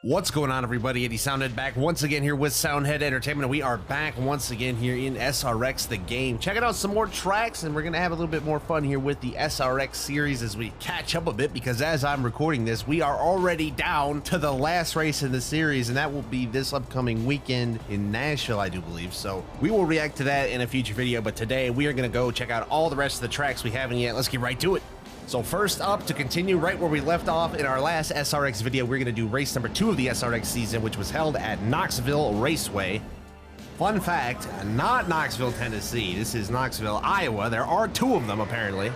What's going on, everybody? Eddie Soundhead back once again here with Soundhead Entertainment. We are back once again here in SRX the game, checking out some more tracks, and we're gonna have a little bit more fun here with the SRX series as we catch up a bit, because as I'm recording this, we are already down to the last race in the series, and that will be this upcoming weekend in Nashville, I do believe. So we will react to that in a future video, but today we are gonna go check out all the rest of the tracks we haven't yet. Let's get right to it. So first up, to continue right where we left off in our last SRX video, we're going to do race number 2 of the SRX season, which was held at Knoxville Raceway. Fun fact, not Knoxville, Tennessee. This is Knoxville, Iowa. There are 2 of them, apparently.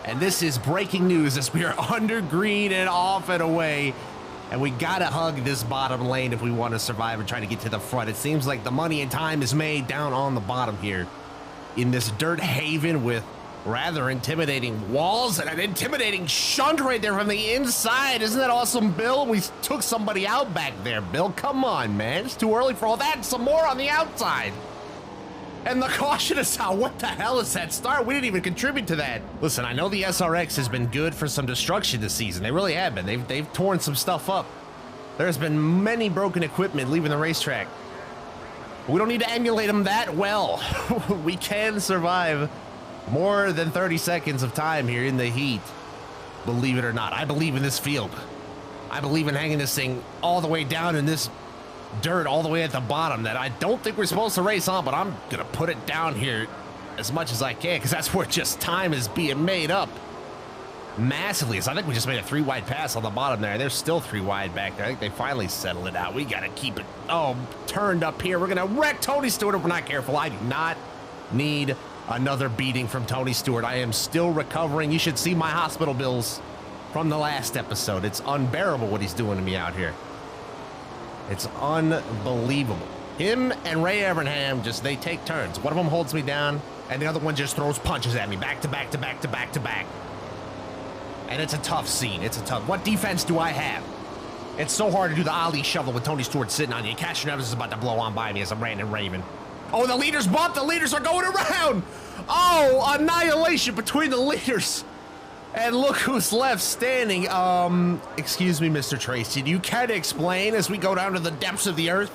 And this is breaking news as we are under green and off and away. And we got to hug this bottom lane if we want to survive and try to get to the front. It seems like the money and time is made down on the bottom here in this dirt haven with rather intimidating walls and an intimidating shunt right there from the inside. Isn't that awesome, Bill? We took somebody out back there, Bill. Come on, man. It's too early for all that. Some more on the outside. And the caution is out. What the hell is that start? We didn't even contribute to that. Listen, I know the SRX has been good for some destruction this season. They really have been. They've torn some stuff up. There's been many broken equipment leaving the racetrack. We don't need to emulate them that well. We can survive more than 30 seconds of time here in the heat. Believe it or not, I believe in this field. I believe in hanging this thing all the way down in this dirt all the way at the bottom that I don't think we're supposed to race on, but I'm gonna put it down here as much as I can because that's where just time is being made up massively. So I think we just made a 3 wide pass on the bottom there. There's still 3 wide back there. I think they finally settled it out. We gotta keep it turned up here. We're gonna wreck Tony Stewart if we're not careful. I do not need another beating from Tony Stewart. I am still recovering. You should see my hospital bills from the last episode. It's unbearable what he's doing to me out here. It's unbelievable. Him and Ray Evernham, they take turns. One of them holds me down, and the other one just throws punches at me, back to back to back to back to back. And it's a tough scene. What defense do I have? It's so hard to do the Ali shovel with Tony Stewart sitting on you. Castro Neves is about to blow on by me as I'm ranting and raving. Oh, the leaders bump. The leaders are going around. Oh, annihilation between the leaders. And look who's left standing. Excuse me, Mr. Tracy. Do you care to explain as we go down to the depths of the earth?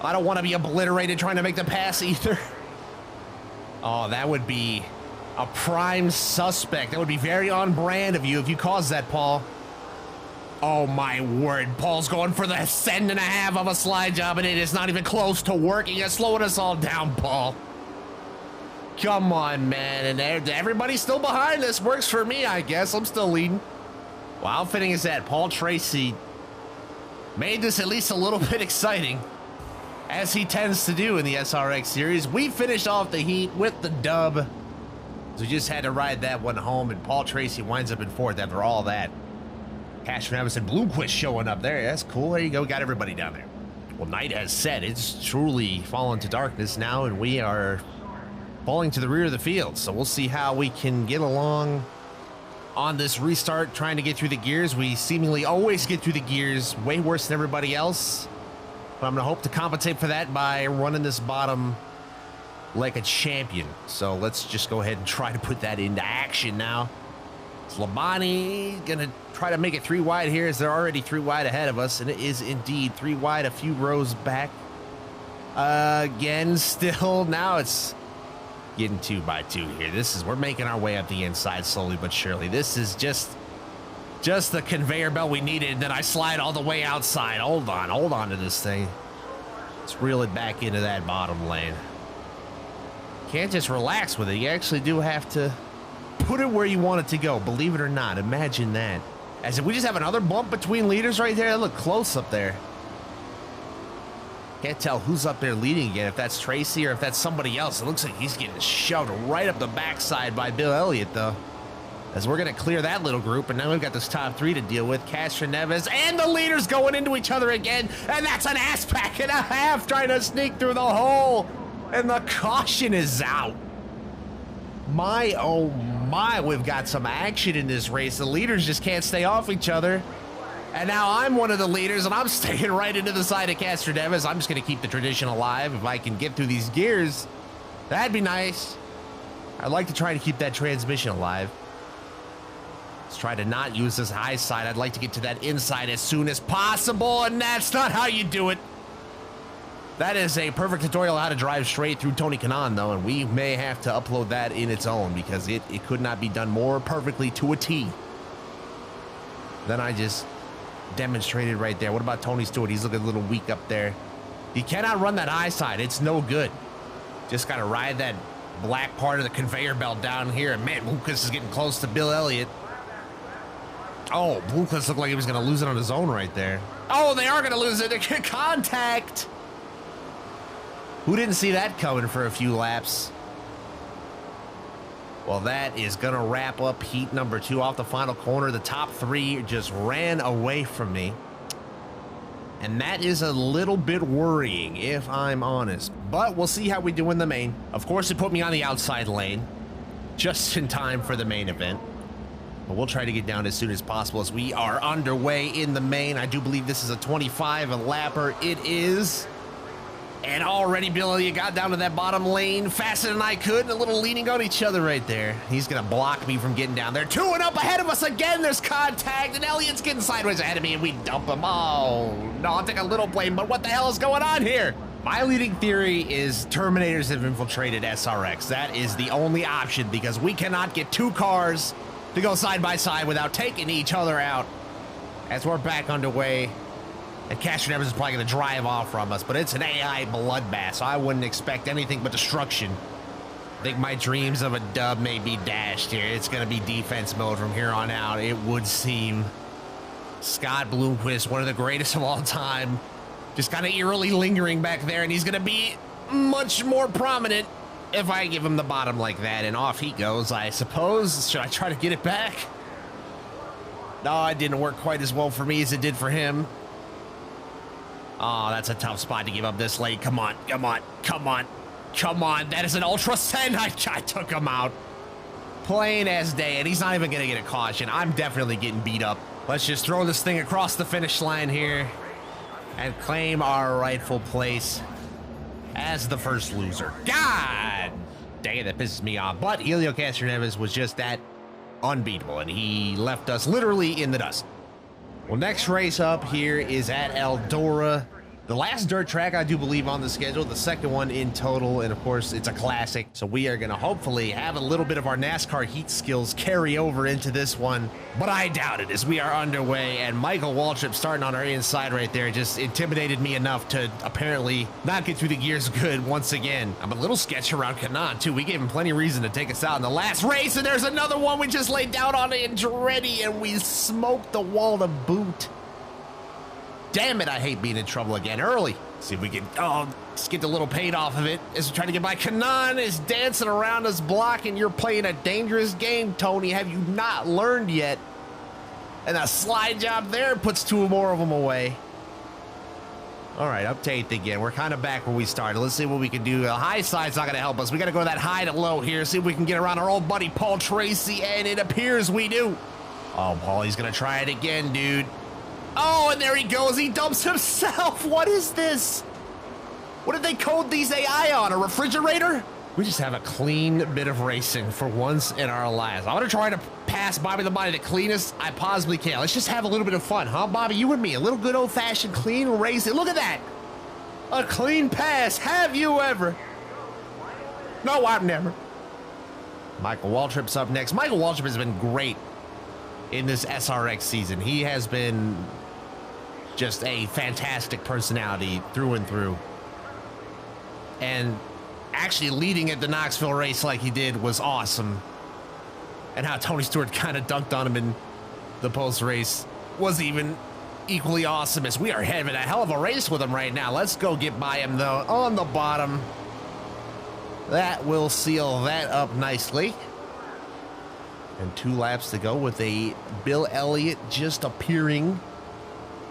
I don't want to be obliterated trying to make the pass either. Oh, that would be a prime suspect. That would be very on brand of you if you caused that, Paul. Oh my word, Paul's going for the 1.5 of a slide job, and it is not even close to working. It's slowing us all down, Paul. Come on, man. And everybody's still behind us. Works for me, I guess. I'm still leading. Well, how fitting is that? Paul Tracy made this at least a little bit exciting, as he tends to do in the SRX series. We finished off the heat with the dub, so we just had to ride that one home, and Paul Tracy winds up in 4th after all that. Castro Neves and Bloomquist showing up there. That's cool. There you go. Got everybody down there. Well, night has set. It's truly fallen to darkness now, and we are falling to the rear of the field. So we'll see how we can get along on this restart, trying to get through the gears. We seemingly always get through the gears way worse than everybody else. But I'm going to hope to compensate for that by running this bottom like a champion. So let's just go ahead and try to put that into action now. Labani gonna try to make it 3 wide here, as they're already 3 wide ahead of us, and it is indeed 3 wide, a few rows back. Again, still, now it's getting 2 by 2 here. We're making our way up the inside slowly but surely. This is just the conveyor belt we needed, and then I slide all the way outside. Hold on to this thing. Let's reel it back into that bottom lane. Can't just relax with it. You actually do have to put it where you want it to go, believe it or not. Imagine that. As if we just have another bump between leaders right there. That look close up there. Can't tell who's up there leading again, if that's Tracy or if that's somebody else. It looks like he's getting shoved right up the backside by Bill Elliott, though. As we're going to clear that little group, and now we've got this top 3 to deal with. Castro Neves and the leaders going into each other again, and that's an ass pack and a half trying to sneak through the hole, and the caution is out. My, oh my, we've got some action in this race. The leaders just can't stay off each other. And now I'm one of the leaders, and I'm staying right into the side of Castro Neves. I'm just going to keep the tradition alive. If I can get through these gears, that'd be nice. I'd like to try to keep that transmission alive. Let's try to not use this high side. I'd like to get to that inside as soon as possible, and that's not how you do it. That is a perfect tutorial on how to drive straight through Tony Kanaan, though, and we may have to upload that in its own because it could not be done more perfectly to a T than I just demonstrated right there. What about Tony Stewart? He's looking a little weak up there. You cannot run that high side. It's no good. Just got to ride that black part of the conveyor belt down here. And man, Lucas is getting close to Bill Elliott. Oh, Lucas looked like he was going to lose it on his own right there. Oh, they are going to lose it. Contact. Who didn't see that coming for a few laps? Well, that is going to wrap up heat number 2 off the final corner. The top 3 just ran away from me. And that is a little bit worrying, if I'm honest. But we'll see how we do in the main. Of course, it put me on the outside lane, just in time for the main event. But we'll try to get down as soon as possible as we are underway in the main. I do believe this is a 25 lapper. It is. And already Billy got down to that bottom lane faster than I could, and a little leaning on each other right there. He's going to block me from getting down there. 2 and up ahead of us again. There's contact, and Elliott's getting sideways ahead of me, and we dump him. Oh, no, I'll take a little blame, but what the hell is going on here? My leading theory is Terminators have infiltrated SRX. That is the only option because we cannot get 2 cars to go side by side without taking each other out. As we're back underway. And Castroneves is probably going to drive off from us, but it's an AI bloodbath, so I wouldn't expect anything but destruction. I think my dreams of a dub may be dashed here. It's going to be defense mode from here on out, it would seem. Scott Bloomquist, one of the greatest of all time, just kind of eerily lingering back there, and he's going to be much more prominent if I give him the bottom like that, and off he goes, I suppose. Should I try to get it back? No, it didn't work quite as well for me as it did for him. Oh, that's a tough spot to give up this late. Come on, come on, come on, come on. That is an ultra send. I took him out. Plain as day, and he's not even going to get a caution. I'm definitely getting beat up. Let's just throw this thing across the finish line here and claim our rightful place as the first loser. God dang it, that pisses me off. But Helio Castroneves was just that unbeatable, and he left us literally in the dust. Well, next race up here is at Eldora. The last dirt track, I do believe, on the schedule. The second one in total, and of course, it's a classic. So we are going to hopefully have a little bit of our NASCAR heat skills carry over into this one. But I doubt it as we are underway. And Michael Waltrip starting on our inside right there just intimidated me enough to apparently not get through the gears good once again. I'm a little sketchy around Kanaan, too. We gave him plenty of reason to take us out in the last race. And there's another one we just laid down on Andretti, and we smoked the wall to boot. Damn it, I hate being in trouble again early. See if we can, let's get a little paid off of it as we're trying to get by. Kanaan is dancing around us, blocking. You're playing a dangerous game, Tony. Have you not learned yet? And a slide job there puts 2 more of them away. All right, up to 8th again. We're kind of back where we started. Let's see what we can do. The high side's not going to help us. We got to go to that high to low here, see if we can get around our old buddy Paul Tracy, and it appears we do. Oh, Paul, he's going to try it again, dude. Oh, and there he goes. He dumps himself. What is this? What did they code these AI on? A refrigerator? We just have a clean bit of racing for once in our lives. I'm going to try to pass Bobby the Body the cleanest I possibly can. Let's just have a little bit of fun, huh, Bobby? You and me. A little good old-fashioned clean racing. Look at that. A clean pass. Have you ever? No, I've never. Michael Waltrip's up next. Michael Waltrip has been great in this SRX season. He has been just a fantastic personality through and through. And actually leading at the Knoxville race like he did was awesome. And how Tony Stewart kind of dunked on him in the post race was even equally awesome, as we are having a hell of a race with him right now. Let's go get by him though on the bottom. That will seal that up nicely. And 2 laps to go with a Bill Elliott just appearing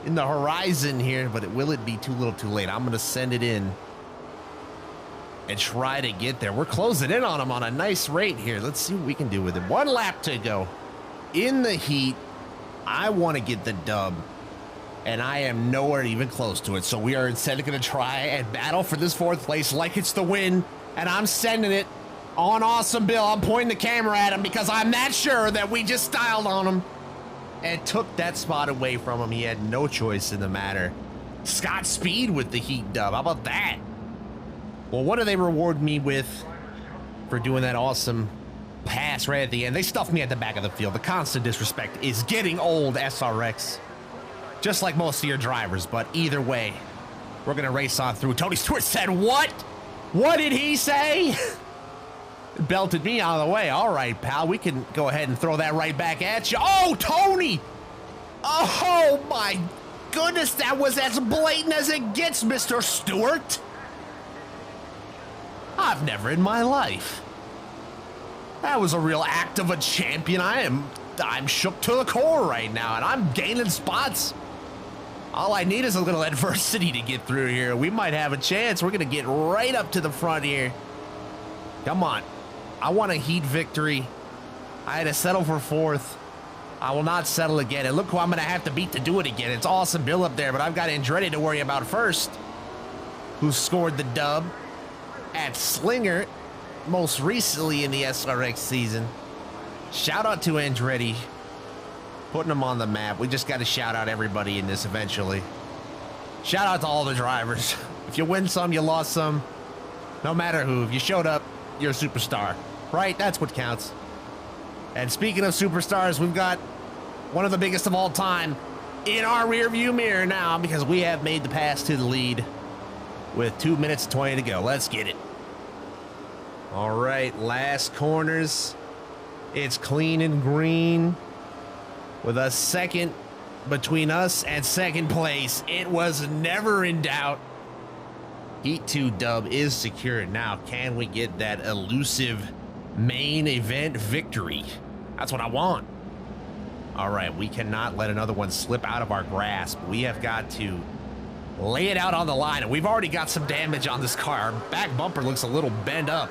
in the horizon here, but will it be too little too late? I'm going to send it in and try to get there. We're closing in on him on a nice rate here. Let's see what we can do with it. 1 lap to go in the heat. I want to get the dub, and I am nowhere even close to it. So we are instead going to try and battle for this 4th place like it's the win, and I'm sending it On Awesome Bill, I'm pointing the camera at him because I'm not sure that we just styled on him and took that spot away from him. He had no choice in the matter. Scott Speed with the heat dub. How about that? Well, what do they reward me with for doing that awesome pass right at the end? They stuffed me at the back of the field. The constant disrespect is getting old, SRX. Just like most of your drivers, but either way, we're going to race on through. Tony Stewart said, what? What did he say? Belted me out of the way. All right, pal, we can go ahead and throw that right back at you. Oh, Tony! Oh, my goodness, that was as blatant as it gets, Mr. Stewart. I've never in my life. That was a real act of a champion. I'm shook to the core right now, and I'm gaining spots. All I need is a little adversity to get through here. We might have a chance. We're going to get right up to the front here. Come on. I want a heat victory. I had to settle for fourth. I will not settle again. And look who I'm going to have to beat to do it again. It's Awesome Bill up there, but I've got Andretti to worry about first, who scored the dub at Slinger most recently in the SRX season. Shout out to Andretti, putting him on the map. We just got to shout out everybody in this eventually. Shout out to all the drivers. If you win some, you lost some. No matter who. If you showed up, you're a superstar. Right? That's what counts. And speaking of superstars, we've got one of the biggest of all time in our rearview mirror now, because we have made the pass to the lead with 2 minutes and 20 to go. Let's get it. All right, last corners. It's clean and green with a second between us and second place. It was never in doubt. Heat 2 dub is secured. Now, can we get that elusive main event victory? That's what I want. All right, we cannot let another one slip out of our grasp. We have got to lay it out on the line, and we've already got some damage on this car. Our back bumper looks a little bent up.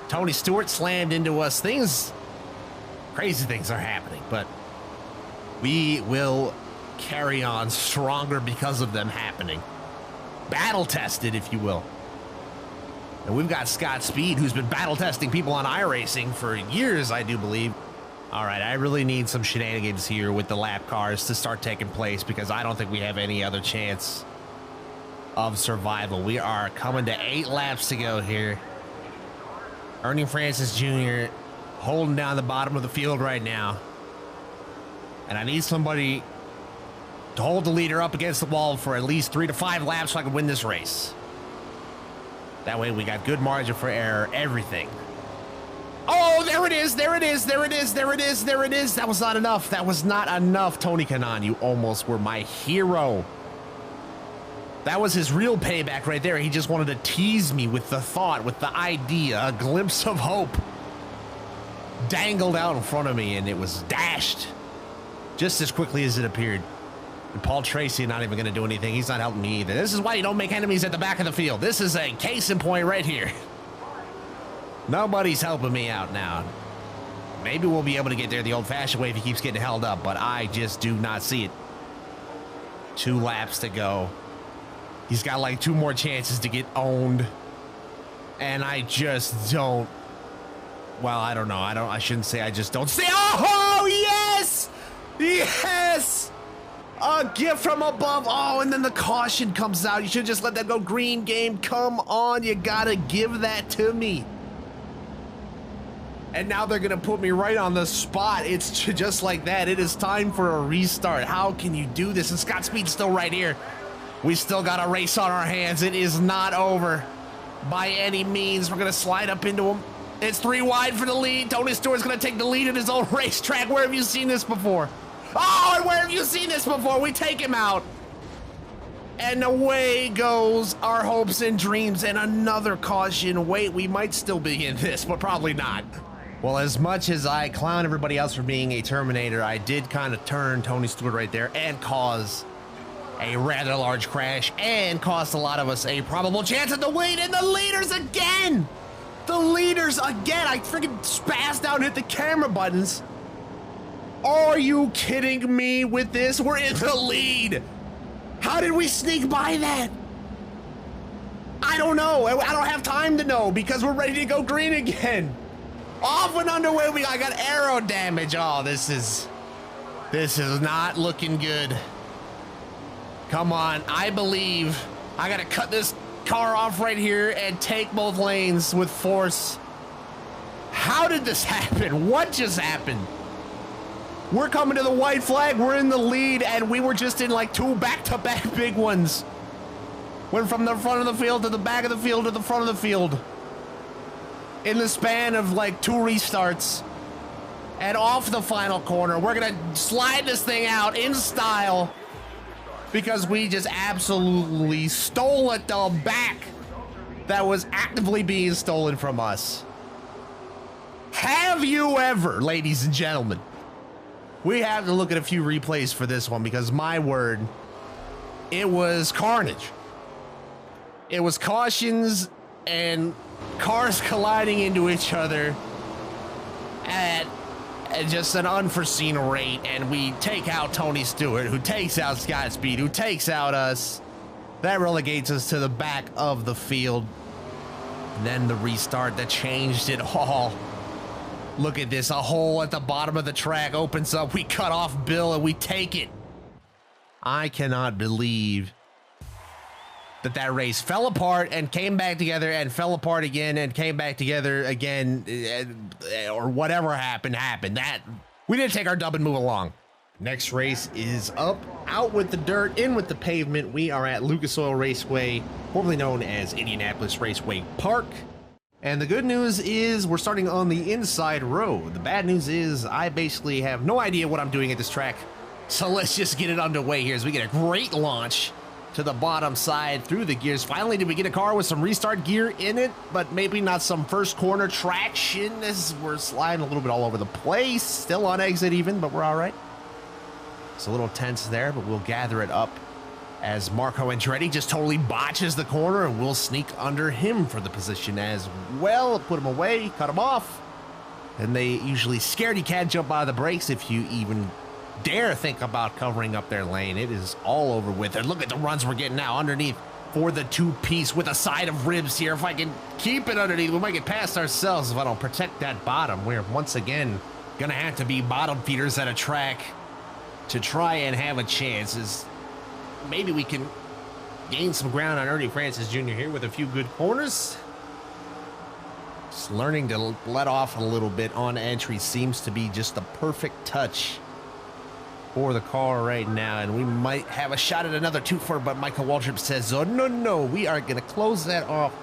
Tony Stewart slammed into us. Crazy things are happening, but we will carry on stronger because of them happening. Battle tested, if you will. And we've got Scott Speed, who's been battle testing people on iRacing for years, I do believe. All right, I really need some shenanigans here with the lap cars to start taking place, because I don't think we have any other chance of survival. We are coming to 8 laps to go here. Ernie Francis Jr. holding down the bottom of the field right now. And I need somebody to hold the leader up against the wall for at least 3 to 5 laps so I can win this race. That way we got good margin for error, everything. Oh, there it is, there it is, there it is, there it is, there it is. That was not enough. That was not enough, Tony Kanaan. You almost were my hero. That was his real payback right there. He just wanted to tease me with the thought, with the idea, a glimpse of hope dangled out in front of me, and it was dashed just as quickly as it appeared. And Paul Tracy not even going to do anything. He's not helping me either. This is why you don't make enemies at the back of the field. This is a case in point right here. Nobody's helping me out now. Maybe we'll be able to get there the old-fashioned way if he keeps getting held up, but I just do not see it. 2 laps to go. He's got like 2 more chances to get owned. And I just don't. Well, I don't know. I shouldn't say I just don't see. Oh, yes! Yes! A gift from above. Oh, and then the caution comes out. You should just let that go. Green game, come on. You gotta give that to me. And now they're gonna put me right on the spot. It's just like that. It is time for a restart. How can you do this? And Scott Speed's still right here. We still got a race on our hands. It is not over by any means. We're gonna slide up into him. It's 3 wide for the lead. Tony Stewart's gonna take the lead in his own racetrack. Where have you seen this before? Oh, and where have you seen this before? We take him out. And away goes our hopes and dreams, and another caution. Wait, we might still be in this, but probably not. Well, as much as I clown everybody else for being a Terminator, I did kind of turn Tony Stewart right there and cause a rather large crash and cost a lot of us a probable chance at the lead, and the leaders again! The leaders again! I freaking spazzed out and hit the camera buttons. Are you kidding me with this? We're in the lead! How did we sneak by that? I don't know. I don't have time to know because we're ready to go green again. Off and underway. I got aero damage. Oh, this is not looking good. Come on. I believe I got to cut this car off right here and take both lanes with force. How did this happen? What just happened? We're coming to the white flag. We're in the lead, and we were just in like 2 back-to-back big ones. Went from the front of the field to the back of the field to the front of the field in the span of like 2 restarts. And off the final corner, we're gonna slide this thing out in style because we just absolutely stole it the back that was actively being stolen from us. Have you ever, ladies and gentlemen? We have to look at a few replays for this one because my word, it was carnage. It was cautions and cars colliding into each other at just an unforeseen rate, and we take out Tony Stewart, who takes out Scott Speed, who takes out us. That relegates us to the back of the field. And then the restart that changed it all. Look at this, a hole at the bottom of the track opens up. We cut off Bill and we take it. I cannot believe that race fell apart and came back together and fell apart again and came back together again, or whatever happened. That we didn't take our dub and move along. Next race is up, out with the dirt, in with the pavement. We are at Lucas Oil Raceway, formerly known as Indianapolis Raceway Park. And the good news is we're starting on the inside road. The bad news is I basically have no idea what I'm doing at this track. So let's just get it underway here as we get a great launch to the bottom side through the gears. Finally, did we get a car with some restart gear in it, but maybe not some first corner traction as we're sliding a little bit all over the place. Still on exit even, but we're all right. It's a little tense there, but we'll gather it up as Marco Andretti just totally botches the corner, and we'll sneak under him for the position as well. Put him away, cut him off. And they usually scared you can't jump out of the brakes if you even dare think about covering up their lane. It is all over with. And look at the runs we're getting now underneath for the 2-piece with a side of ribs here. If I can keep it underneath, we might get past ourselves if I don't protect that bottom. We're once again gonna have to be bottom feeders at a track to try and have a chance. As maybe we can gain some ground on Ernie Francis Jr. here with a few good corners. Just learning to let off a little bit on entry seems to be just the perfect touch for the car right now, and we might have a shot at another 2-4, but Michael Waltrip says, oh, no, we are going to close that off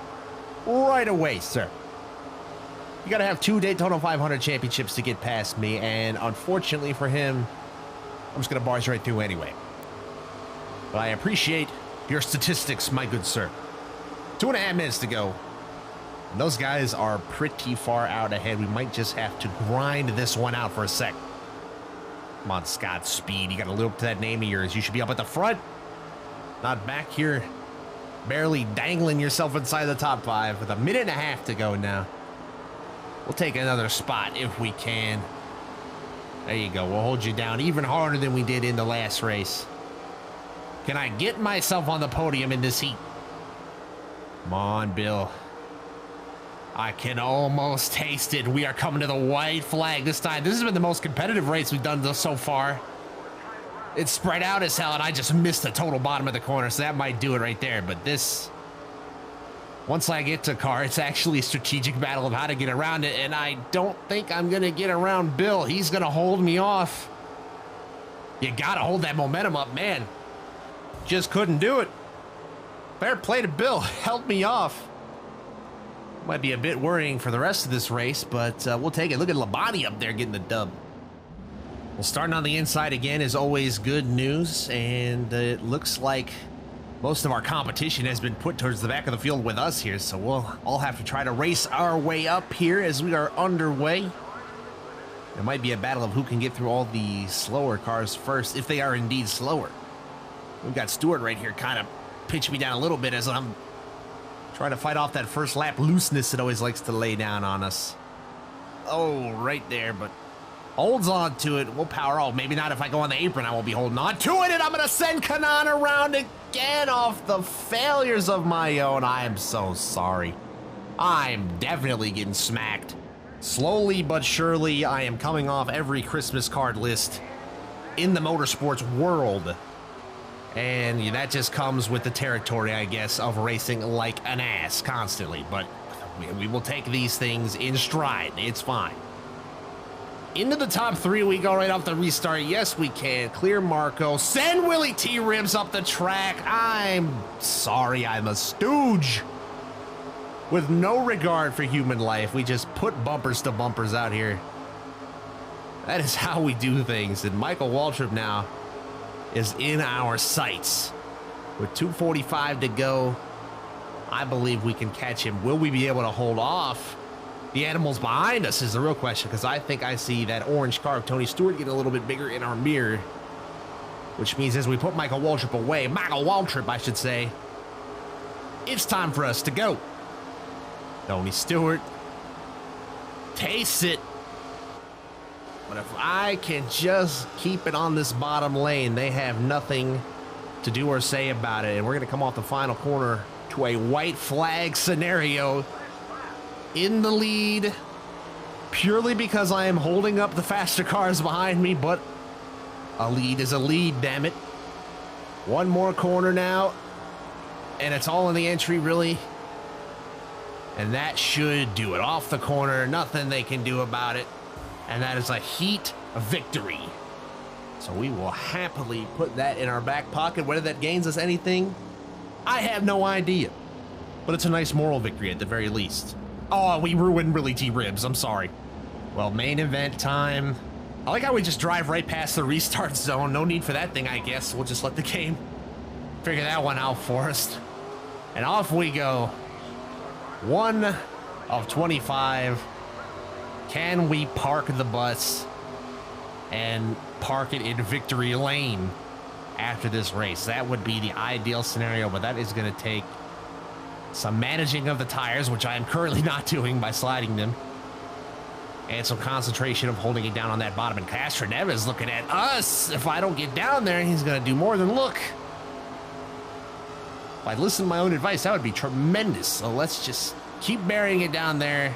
right away, sir. You got to have 2 Daytona 500 championships to get past me, and unfortunately for him, I'm just going to barge right through anyway. But I appreciate your statistics, my good sir. 2.5 minutes to go. And those guys are pretty far out ahead. We might just have to grind this one out for a sec. Come on, Scott Speed. You got to live up to that name of yours. You should be up at the front, not back here, barely dangling yourself inside the top 5 with 1.5 minutes to go now. We'll take another spot if we can. There you go. We'll hold you down even harder than we did in the last race. Can I get myself on the podium in this heat? Come on, Bill. I can almost taste it. We are coming to the white flag this time. This has been the most competitive race we've done so far. It's spread out as hell, and I just missed the total bottom of the corner, so that might do it right there. But this, once I get to car, it's actually a strategic battle of how to get around it, and I don't think I'm going to get around Bill. He's going to hold me off. You got to hold that momentum up, man. Just couldn't do it. Fair play to Bill. Held me off. Might be a bit worrying for the rest of this race, but we'll take it. Look at Labonte up there getting the dub. Well, starting on the inside again is always good news, and it looks like most of our competition has been put towards the back of the field with us here, so we'll all have to try to race our way up here as we are underway. There might be a battle of who can get through all the slower cars first, if they are indeed slower. We've got Stewart right here kind of pitch me down a little bit as I'm trying to fight off that first lap looseness it always likes to lay down on us. Oh, right there, but holds on to it. We'll power off. Maybe not if I go on the apron. I won't be holding on to it, and I'm going to send Kanaan around it. again off the failures of my own. I am so sorry. I'm definitely getting smacked. Slowly but surely, I am coming off every Christmas card list in the motorsports world. And that just comes with the territory, I guess, of racing like an ass constantly. But we will take these things in stride. It's fine. Into the top 3 we go right off the restart. Yes, we can. Clear Marco. Send Willie T-Ribs up the track. I'm sorry, I'm a stooge. With no regard for human life, we just put bumpers to bumpers out here. That is how we do things. And Michael Waltrip now is in our sights. With 2:45 to go, I believe we can catch him. Will we be able to hold off the animals behind us is the real question, because I think I see that orange car of Tony Stewart getting a little bit bigger in our mirror, which means as we put Michael Waltrip away, Michael Waltrip, I should say, it's time for us to go. Tony Stewart, taste it. But if I can just keep it on this bottom lane, they have nothing to do or say about it. And we're going to come off the final corner to a white flag scenario in the lead, purely because I am holding up the faster cars behind me, but a lead is a lead, damn it. One more corner now, and it's all in the entry, really. And that should do it. Off the corner, nothing they can do about it. And that is a heat victory. So we will happily put that in our back pocket. Whether that gains us anything, I have no idea. But it's a nice moral victory at the very least. Oh, we ruined Willie T-Ribs. I'm sorry. Well, main event time. I like how we just drive right past the restart zone. No need for that thing, I guess. We'll just let the game figure that one out for us. And off we go. 1 of 25. Can we park the bus and park it in victory lane after this race? That would be the ideal scenario, but that is going to take some managing of the tires, which I am currently not doing by sliding them, and some concentration of holding it down on that bottom. And Castroneves is looking at us. If I don't get down there, he's going to do more than look. If I listen to my own advice, that would be tremendous. So let's just keep burying it down there,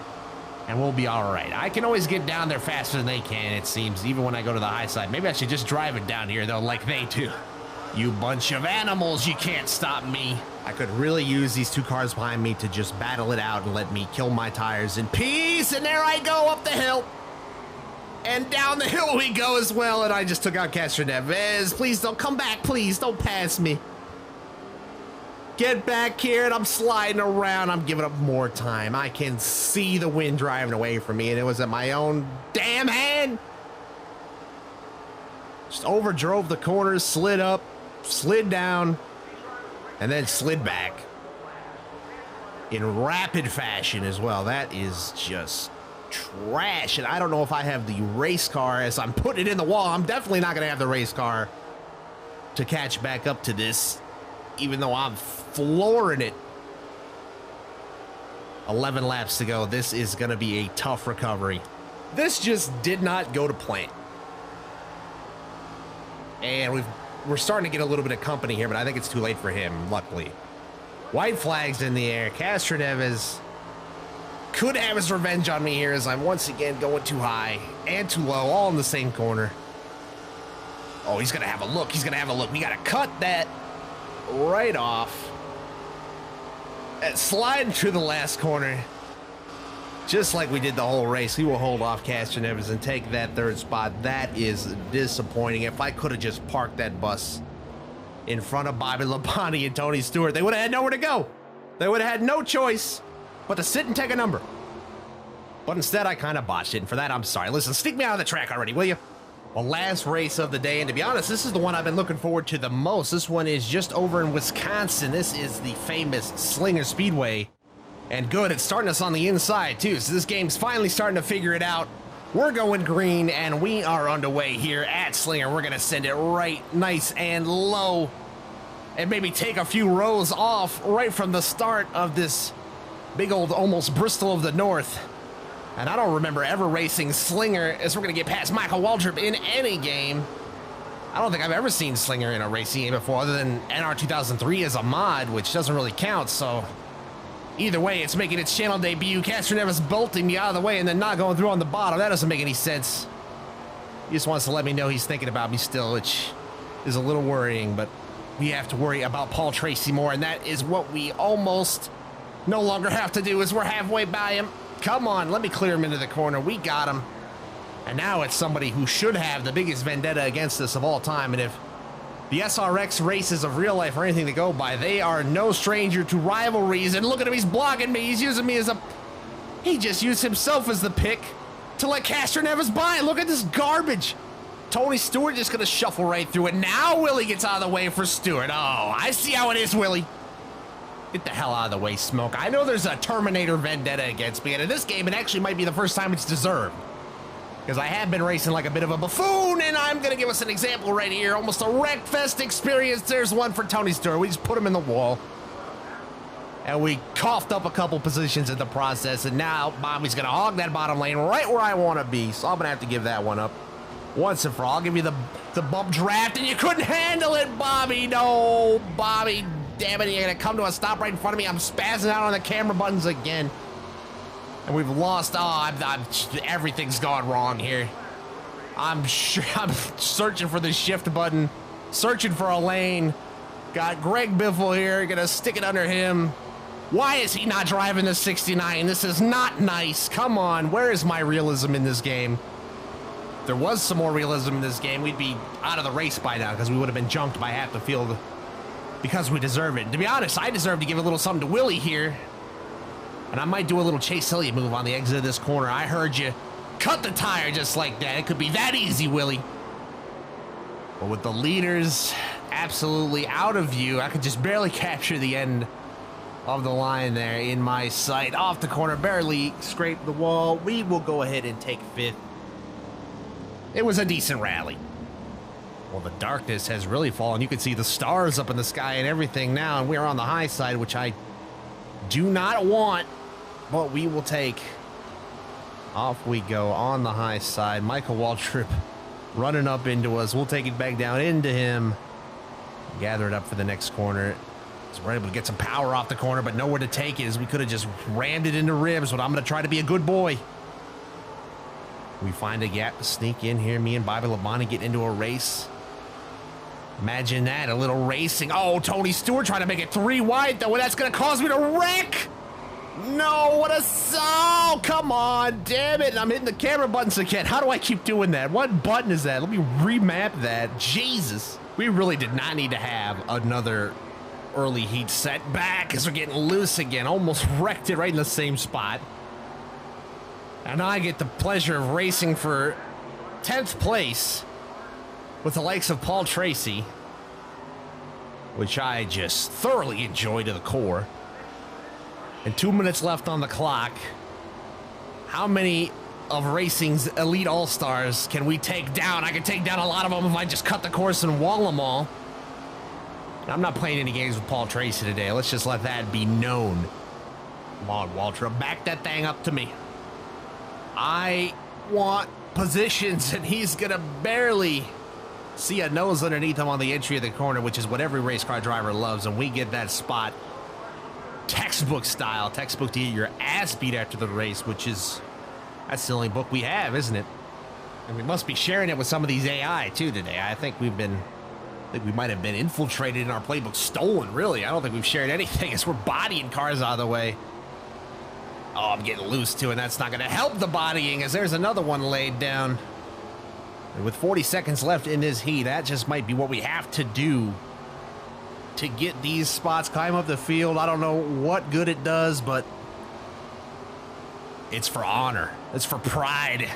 and we'll be all right. I can always get down there faster than they can, it seems, even when I go to the high side. Maybe I should just drive it down here, though, like they do. You bunch of animals, you can't stop me. I could really use these two cars behind me to just battle it out and let me kill my tires in peace. And there I go up the hill. And down the hill we go as well. And I just took out Castroneves. Please don't come back. Please don't pass me. Get back here, and I'm sliding around. I'm giving up more time. I can see the wind driving away from me, and it was at my own damn hand. Just overdrove the corners, slid up, slid down, and then slid back in rapid fashion as well. That is just trash, and I don't know if I have the race car as I'm putting it in the wall. I'm definitely not going to have the race car to catch back up to this, even though I'm flooring it. 11 laps to go. This is going to be a tough recovery. This just did not go to plan. And we're starting to get a little bit of company here, but I think it's too late for him, luckily. White flags in the air. Castroneves could have his revenge on me here as I'm once again going too high and too low, all in the same corner. Oh, he's going to have a look. He's going to have a look. We got to cut that right off. And slide through the last corner. Just like we did the whole race, we will hold off Castroneves and take that third spot. That is disappointing. If I could have just parked that bus in front of Bobby Labonte and Tony Stewart, they would have had nowhere to go. They would have had no choice but to sit and take a number. But instead, I kind of botched it, and for that, I'm sorry. Listen, stick me out of the track already, will you? Well, last race of the day, and to be honest, this is the one I've been looking forward to the most. This one is just over in Wisconsin. This is the famous Slinger Speedway. And good, it's starting us on the inside, too. So this game's finally starting to figure it out. We're going green, and we are underway here at Slinger. We're going to send it right nice and low. And maybe take a few rows off right from the start of this big old almost Bristol of the North. And I don't remember ever racing Slinger as we're going to get past Michael Waltrip in any game. I don't think I've ever seen Slinger in a racing game before other than NR 2003 as a mod, which doesn't really count, so either way, it's making its channel debut. Castroneves bolting me out of the way and then not going through on the bottom. That doesn't make any sense. He just wants to let me know he's thinking about me still, which is a little worrying, but we have to worry about Paul Tracy more, and that is what we almost no longer have to do, as we're halfway by him. Come on, let me clear him into the corner. We got him. And now it's somebody who should have the biggest vendetta against us of all time, and if the SRX races of real life are anything to go by, they are no stranger to rivalries, and look at him, he's blocking me, he's using me as a... He just used himself as the pick to let Castroneves by. Look at this garbage. Tony Stewart just gonna shuffle right through it. Now Willie gets out of the way for Stewart. Oh, I see how it is, Willie. Get the hell out of the way, Smoke. I know there's a Terminator vendetta against me, and in this game, it actually might be the first time it's deserved. Because I have been racing like a bit of a buffoon, and I'm gonna give us an example right here. Almost a Wreckfest experience. There's one for Tony Stewart. We just put him in the wall. And we coughed up a couple positions in the process, and now Bobby's gonna hog that bottom lane right where I wanna be, so I'm gonna have to give that one up. Once and for all, I'll give you the bump draft, and you couldn't handle it, Bobby. No, Bobby, damn it, you're gonna come to a stop right in front of me. I'm spazzing out on the camera buttons again. And we've lost, everything's gone wrong here. I'm searching for the shift button, searching for a lane. Got Greg Biffle here, gonna stick it under him. Why is he not driving the 69? This is not nice. Come on, where is my realism in this game? If there was some more realism in this game, we'd be out of the race by now because we would have been junked by half the field because we deserve it. And to be honest, I deserve to give a little something to Willie here. And I might do a little Chase Elliott move on the exit of this corner. I heard you. Cut the tire just like that. It could be that easy, Willie. But with the leaders absolutely out of view, I could just barely capture the end of the line there in my sight. Off the corner, barely scraped the wall. We will go ahead and take fifth. It was a decent rally. Well, the darkness has really fallen. You can see the stars up in the sky and everything now, and we're on the high side, which I do not want, but we will take. Off we go on the high side. Michael Waltrip running up into us. We'll take it back down into him. Gather it up for the next corner. So we're able to get some power off the corner, but nowhere to take it, as we could have just rammed it into ribs, but I'm going to try to be a good boy. We find a gap to sneak in here. Me and Bobby Labonte get into a race. Imagine that, a little racing. Oh, Tony Stewart trying to make it 3 wide, though. That's going to cause me to wreck. No, what a... Oh, come on, damn it. I'm hitting the camera buttons again. How do I keep doing that? What button is that? Let me remap that. Jesus. We really did not need to have another early heat set back as we're getting loose again. Almost wrecked it right in the same spot. And now I get the pleasure of racing for 10th place with the likes of Paul Tracy, which I just thoroughly enjoy to the core. And 2 minutes left on the clock. How many of racing's elite all-stars can we take down? I can take down a lot of them if I just cut the course and wall them all. I'm not playing any games with Paul Tracy today. Let's just let that be known. Come on, Walter, back that thing up to me. I want positions, and he's gonna barely see a nose underneath him on the entry of the corner, which is what every race car driver loves, and we get that spot textbook style, textbook to get your ass beat after the race, which is, that's the only book we have, isn't it? And we must be sharing it with some of these AI too today. I think we might have been infiltrated in our playbook, stolen, really. I don't think we've shared anything as we're bodying cars out of the way. Oh, I'm getting loose too, and that's not going to help the bodying, as there's another one laid down. And with 40 seconds left in this heat, that just might be what we have to do to get these spots, climb up the field. I don't know what good it does, but it's for honor. It's for pride.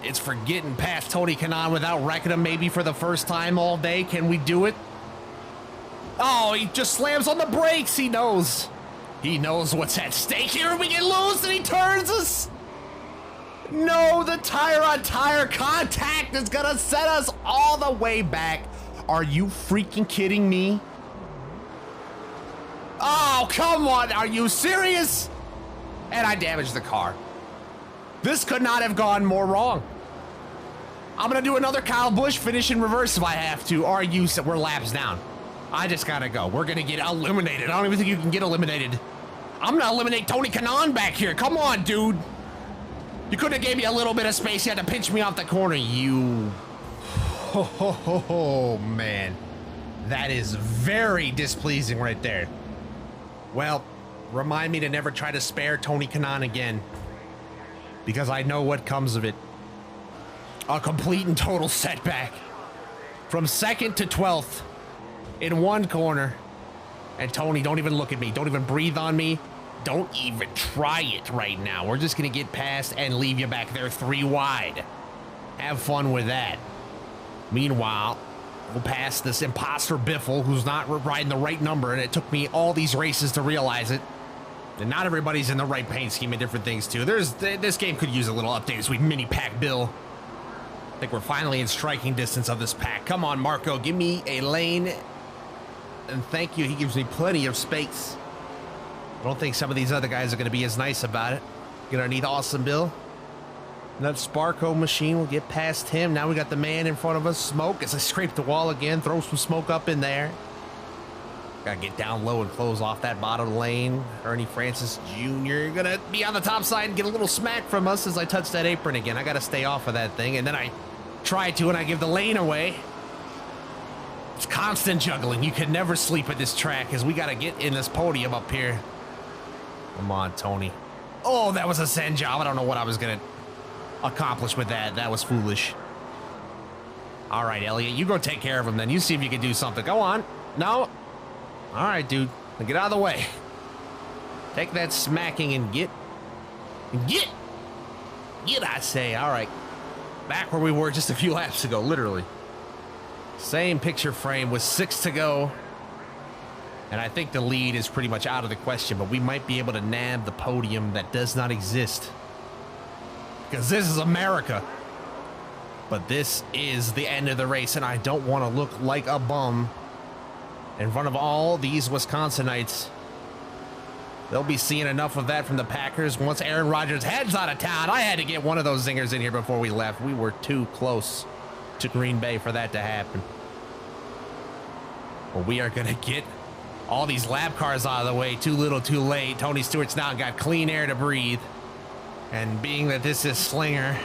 It's for getting past Tony Kanaan without wrecking him maybe for the first time all day. Can we do it? Oh, he just slams on the brakes. He knows. He knows what's at stake here. We get loose and he turns us. No, the tire-on-tire contact is gonna set us all the way back. Are you freaking kidding me? Oh, come on. Are you serious? And I damaged the car. This could not have gone more wrong. I'm gonna do another Kyle Busch, finish in reverse if I have to, or use it. We're laps down. I just gotta go. We're gonna get eliminated. I don't even think you can get eliminated. I'm gonna eliminate Tony Kanaan back here. Come on, dude. You could have gave me a little bit of space. You had to pinch me off the corner. You. Oh, man. That is very displeasing right there. Well, remind me to never try to spare Tony Kanaan again, because I know what comes of it. A complete and total setback. From 2nd to 12th in one corner. And Tony, don't even look at me. Don't even breathe on me. Don't even try it right now. We're just going to get past and leave you back there 3 wide. Have fun with that. Meanwhile, we'll pass this imposter Biffle who's not riding the right number, and it took me all these races to realize it. And not everybody's in the right paint scheme and different things too. This game could use a little update as we mini pack Bill. I think we're finally in striking distance of this pack. Come on, Marco, give me a lane. And thank you, he gives me plenty of space. I don't think some of these other guys are going to be as nice about it. Gonna need Awesome Bill. That Sparko machine will get past him. Now we got the man in front of us. Smoke as I scrape the wall again. Throw some smoke up in there. Gotta get down low and close off that bottom lane. Ernie Francis Jr. gonna be on the top side and get a little smack from us as I touch that apron again. I gotta stay off of that thing. And then I try to, and I give the lane away. It's constant juggling. You can never sleep at this track as we gotta get in this podium up here. Come on, Tony. Oh, that was a send job. I don't know what I was gonna accomplish with that. That was foolish. All right, Elliot, you go take care of him then. You see if you can do something. Go on. No. All right, dude. Now get out of the way. Take that smacking and get, I say. All right. Back where we were just a few laps ago, literally. Same picture frame with 6 to go. And I think the lead is pretty much out of the question, but we might be able to nab the podium that does not exist. Because this is America. But this is the end of the race, and I don't want to look like a bum in front of all these Wisconsinites. They'll be seeing enough of that from the Packers once Aaron Rodgers heads out of town. I had to get one of those zingers in here before we left. We were too close to Green Bay for that to happen. But we are going to get all these lap cars out of the way. Too little, too late. Tony Stewart's now got clean air to breathe. And being that this is Slinger,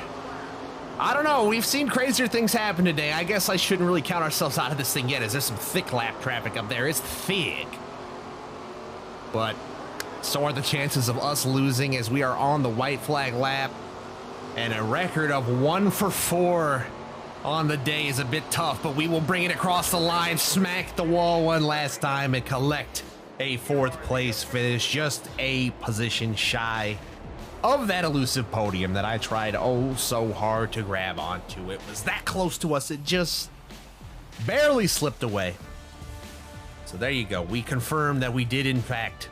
I don't know. We've seen crazier things happen today. I guess I shouldn't really count ourselves out of this thing yet, as there's some thick lap traffic up there. It's thick. But so are the chances of us losing, as we are on the white flag lap. And a record of 1 for 4 on the day is a bit tough, but we will bring it across the line, smack the wall one last time, and collect a 4th place finish, just a position shy of that elusive podium that I tried oh so hard to grab onto. It was that close to us, it just barely slipped away. So there you go. We confirmed that we did in fact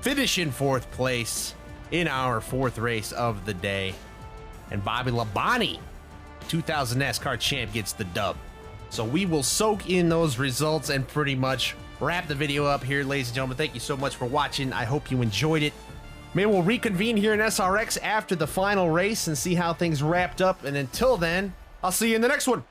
finish in 4th place in our 4th race of the day. And Bobby Labonte, 2000 NASCAR champ, gets the dub. So we will soak in those results and pretty much wrap the video up here, ladies and gentlemen. Thank you so much for watching. I hope you enjoyed it. Maybe we'll reconvene here in SRX after the final race and see how things wrapped up. And until then, I'll see you in the next one.